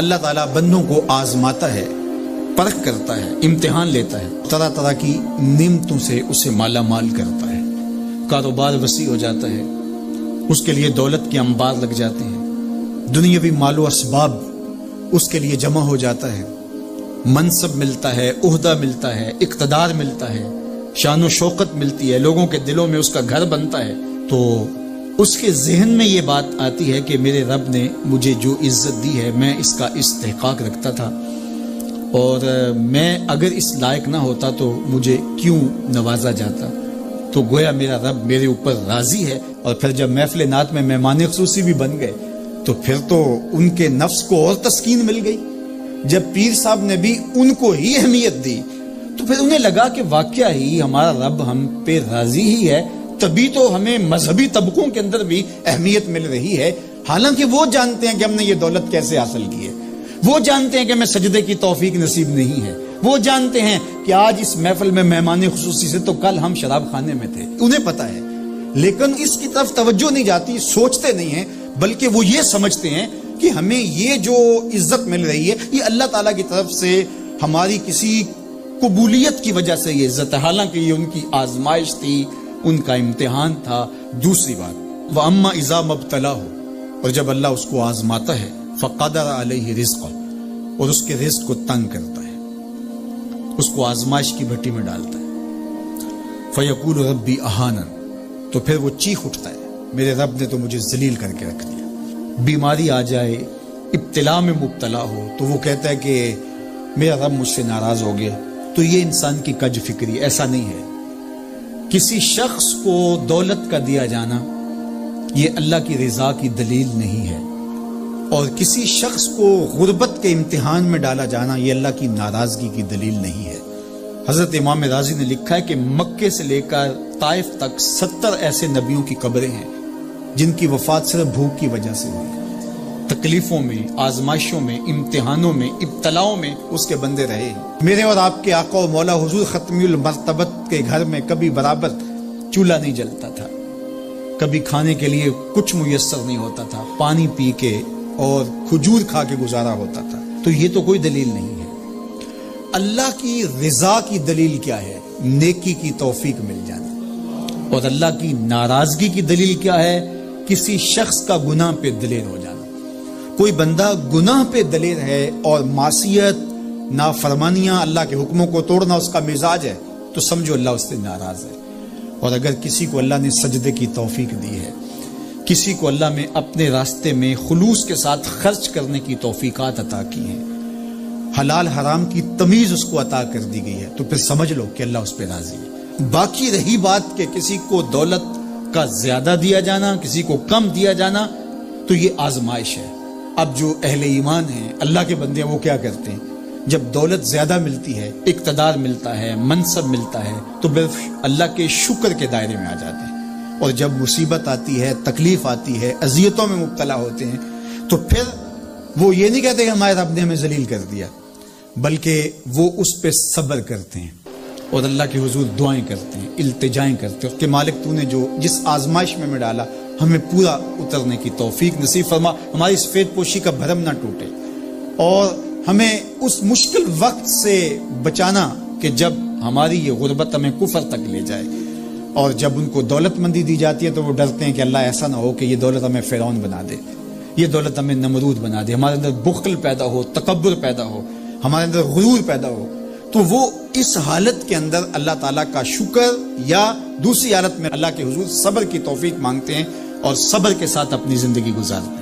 اللہ تعالیٰ بندوں کو آزماتا ہے، پرکھ کرتا ہے، امتحان لیتا ہے، طرح طرح کی نعمتوں سے اسے مالا مال کرتا ہے، کاروبار وسیع ہو جاتا ہے، اس کے لیے دولت کے انبار لگ جاتے ہیں، دنیاوی مال و اسباب اس کے لیے جمع ہو جاتا ہے، منصب ملتا ہے، عہدہ ملتا ہے، اقتدار ملتا ہے، شان و شوکت ملتی ہے، لوگوں کے دلوں میں اس کا گھر بنتا ہے، تو اس کے ذہن میں یہ بات آتی ہے کہ میرے رب نے مجھے جو عزت دی ہے میں اس کا استحقاق رکھتا تھا، اور میں اگر اس لائق نہ ہوتا تو مجھے کیوں نوازا جاتا، تو گویا میرا رب میرے اوپر راضی ہے۔ اور پھر جب محفل نعت میں مہمان خصوصی بھی بن گئے تو پھر تو ان کے نفس کو اور تسکین مل گئی۔ جب پیر صاحب نے بھی ان کو ہی اہمیت دی تو پھر انہیں لگا کہ واقعہ ہی ہمارا رب ہم پہ راضی ہی ہے، تبھی تو ہمیں مذہبی طبقوں کے اندر بھی اہمیت مل رہی ہے، حالانکہ وہ جانتے ہیں کہ ہم نے یہ دولت کیسے حاصل کی ہے، وہ جانتے ہیں کہ ہمیں سجدے کی توفیق نصیب نہیں ہے، وہ جانتے ہیں کہ آج اس محفل میں مہمان خصوصی سے تو کل ہم شراب خانے میں تھے، انہیں پتا ہے، لیکن اس کی طرف توجہ نہیں جاتی، سوچتے نہیں ہیں، بلکہ وہ یہ سمجھتے ہیں کہ ہمیں یہ جو عزت مل رہی ہے یہ اللہ تعالیٰ کی طرف سے ہماری کسی قبولیت کی وجہ سے یہ عزت ہے، حالانکہ یہ ان کی آزمائش تھی، ان کا امتحان تھا۔ دوسری بات، وَأَمَّا إِذَا مَبْتَلَاهُ، اور جب اللہ اس کو آزماتا ہے، فَقَدَرَ عَلَيْهِ رِزْقَهُ، اور اس کے رزق کو تنگ کرتا ہے، اس کو آزمائش کی بھٹی میں ڈالتا ہے، فَيَقُولُ رَبِّي أَهَانَنِ، تو پھر وہ چیخ اٹھتا ہے، میرے رب نے تو مجھے ذلیل کر کے رکھ دیا۔ بیماری آ جائے، ابتلا میں مبتلا ہو تو وہ کہتا ہے کہ میرا رب مجھ سے ناراض ہو گیا، تو یہ انسان کی کج فکری، ایسا نہیں ہے۔ کسی شخص کو دولت کا دیا جانا یہ اللہ کی رضا کی دلیل نہیں ہے، اور کسی شخص کو غربت کے امتحان میں ڈالا جانا یہ اللہ کی ناراضگی کی دلیل نہیں ہے۔ حضرت امام رازی نے لکھا ہے کہ مکے سے لے کر طائف تک 70 ایسے نبیوں کی قبریں ہیں جن کی وفات صرف بھوک کی وجہ سے ہوئی، تکلیفوں میں، آزمائشوں میں، امتحانوں میں، ابتلاؤں میں اس کے بندے رہے۔ میرے اور آپ کے آقا و مولا حضور ختمی المرتبت کے گھر میں کبھی برابر چولہا نہیں جلتا تھا، کبھی کھانے کے لیے کچھ میسر نہیں ہوتا تھا، پانی پی کے اور کھجور کھا کے گزارا ہوتا تھا، تو یہ تو کوئی دلیل نہیں ہے۔ اللہ کی رضا کی دلیل کیا ہے؟ نیکی کی توفیق مل جانا، اور اللہ کی ناراضگی کی دلیل کیا ہے؟ کسی شخص کا گناہ پہ دلیر ہو جانا۔ کوئی بندہ گناہ پہ دلیر ہے اور معصیت، نافرمانیاں، اللہ کے حکموں کو توڑنا اس کا مزاج ہے، تو سمجھو اللہ اس سے ناراض ہے۔ اور اگر کسی کو اللہ نے سجدے کی توفیق دی ہے، کسی کو اللہ نے اپنے راستے میں خلوص کے ساتھ خرچ کرنے کی توفیقات عطا کی ہیں، حلال حرام کی تمیز اس کو عطا کر دی گئی ہے، تو پھر سمجھ لو کہ اللہ اس پہ راضی ہے۔ باقی رہی بات کہ کسی کو دولت کا زیادہ دیا جانا، کسی کو کم دیا جانا، تو یہ آزمائش ہے۔ اب جو اہل ایمان ہیں، اللہ کے بندے ہیں، وہ کیا کرتے ہیں؟ جب دولت زیادہ ملتی ہے، اقتدار ملتا ہے، منصب ملتا ہے، تو صرف اللہ کے شکر کے دائرے میں آ جاتے ہیں، اور جب مصیبت آتی ہے، تکلیف آتی ہے، اذیتوں میں مبتلا ہوتے ہیں، تو پھر وہ یہ نہیں کہتے کہ ہمارے رب نے ہمیں ذلیل کر دیا، بلکہ وہ اس پہ صبر کرتے ہیں اور اللہ کے حضور دعائیں کرتے ہیں، التجائیں کرتے ہیں کہ مالک تو نے جو جس آزمائش میں ڈالا ہمیں پورا اترنے کی توفیق نصیب فرما، ہماری سفید پوشی کا بھرم نہ ٹوٹے، اور ہمیں اس مشکل وقت سے بچانا کہ جب ہماری یہ غربت ہمیں کفر تک لے جائے۔ اور جب ان کو دولت مندی دی جاتی ہے تو وہ ڈرتے ہیں کہ اللہ ایسا نہ ہو کہ یہ دولت ہمیں فرعون بنا دے، یہ دولت ہمیں نمرود بنا دے، ہمارے اندر بخل پیدا ہو، تکبر پیدا ہو، ہمارے اندر غرور پیدا ہو، تو وہ اس حالت کے اندر اللہ تعالیٰ کا شکر یا دوسری حالت میں اللہ کے حضور صبر کی توفیق مانگتے ہیں اور صبر کے ساتھ اپنی زندگی گزارتے ہیں۔